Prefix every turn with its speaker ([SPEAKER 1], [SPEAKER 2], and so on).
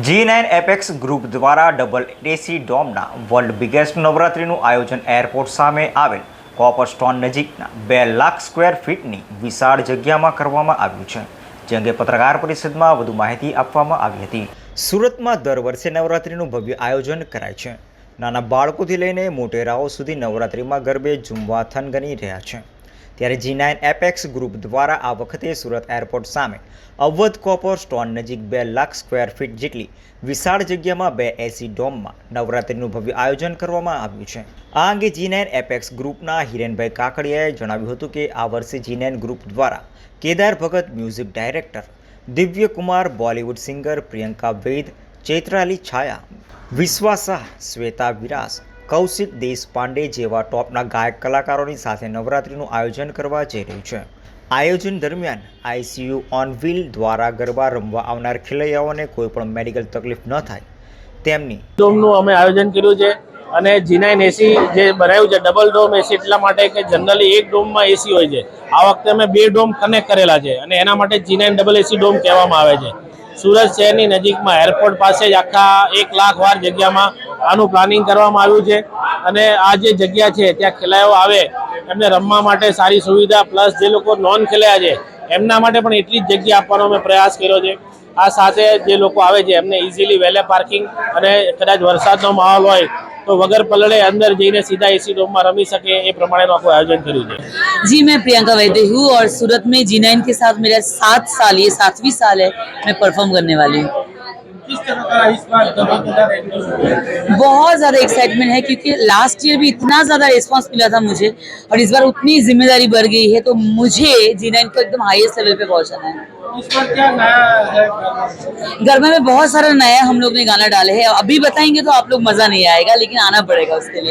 [SPEAKER 1] G9 apex group દ્વારા double AC ડોમના world biggest નવરાત્રિનું આયોજન airport સામે આવેલ કોપર સ્ટોન નજીકના 2 લાખ સ્ક્વેર ફીટની વિશાળ જગ્યામાં કરવામાં આવ્યું છે, જે અંગે પત્રકાર પરિષદમાં વધુ માહિતી આપવામાં આવી હતી. સુરતમાં દર વર્ષે નવરાત્રિનું ભવ્ય આયોજન કરાય છે. નાના બાળકોથી લઈને મોટેરાઓ સુધી નવરાત્રિમાં ગરબે ઝૂમવા થનગની રહ્યા છે. ત્યારે G9 એપેક્સ ગ્રુપ દ્વારા આ વખતે સુરત એરપોર્ટ સામે અવધ કોપર સ્ટોન નજીક 2 લાખ સ્ક્વેર ફીટ જેટલી વિશાળ જગ્યામાં 2 એસી ડોમમાં નવરાત્રિનું ભવ્ય આયોજન કરવામાં આવ્યું છે. આ અંગે G9 એપેક્સ ગ્રુપના હિરેનભાઈ કાકડિયાએ જણાવ્યું હતું કે આ વર્ષે G9 ગ્રુપ દ્વારા કેદાર ભગત મ્યુઝિક ડાયરેક્ટર, દિવ્ય કુમાર બોલિવૂડ સિંગર, પ્રિયંકા વૈદ, ચૈત્રાલી છાયા, વિશ્વા શાહ, શ્વેતા વિરાસ, કૌશિક દેશપાંડે જેવા ટોપના ગાયક કલાકારોની સાથે નવરાત્રિનું આયોજન કરવા જઈ રહ્યું છે. આયોજન દરમિયાન ICU ઓન વ્હીલ દ્વારા ગરબા રમવા આવનાર ખેલૈયાઓને કોઈ પણ મેડિકલ તકલીફ ન થાય તેમની
[SPEAKER 2] ડોમનું અમે આયોજન કર્યું છે. અને G9 એસી જે બનાવ્યું છે ડબલ ડોમ એસી એટલા માટે કે જનરલી એક ડોમમાં એસી હોય છે. આ વખતે અમે 2 ડોમ કનેક્ટ કરેલા છે અને એના માટે G9 ડબલ એસી ડોમ કહેવામાં આવે છે. સુરત શહેરની નજીકમાં એરપોર્ટ પાસે જ આખા 1 લાખ વાર જગ્યામાં આનું પ્લાનિંગ કરવામાં આવ્યું છે. અને આ જે જગ્યા છે ત્યાં ખેલાડીઓ આવે એમને રમવા માટે સારી સુવિધા, પ્લસ જે લોકો નોન ખેલાયા છે એમના માટે પણ એટલી જ જગ્યા આપવાનો અમે પ્રયાસ કર્યો છે. આ સાથે જે લોકો આવે છે એમને ઇઝીલી વેલે પાર્કિંગ અને કદાચ વરસાદનો માહોલ હોય तो वगर पलड़े अंदर जाइए सीधा एसी रूम में रमी सके ये प्रमाणे आखो आयोजन કર્યું છે.
[SPEAKER 3] जी, मैं प्रियंका वैद्य हूँ और सूरत में G9 के साथ मेरा 7 साल, ये 7वीं साल है मैं परफॉर्म करने वाली हूँ.
[SPEAKER 2] किस तरह का इस बार धमाकेदार एंट्री?
[SPEAKER 3] बहुत ज़्यादा एक्साइटमेंट है क्योंकि लास्ट ईयर भी इतना ज़्यादा रिस्पांस मिला था मुझे और इस बार उतनी जिम्मेदारी बढ़ गई है, तो मुझे G9 को एकदम हाईएस्ट लेवल पे पहुंचाना है.
[SPEAKER 2] इस बार क्या नया है?
[SPEAKER 3] गरबा में बहुत सारा नया हम लोग ने गाना डाले हैं, अभी बताएंगे तो आप लोग मज़ा नहीं आएगा, लेकिन आना पड़ेगा उसके लिए.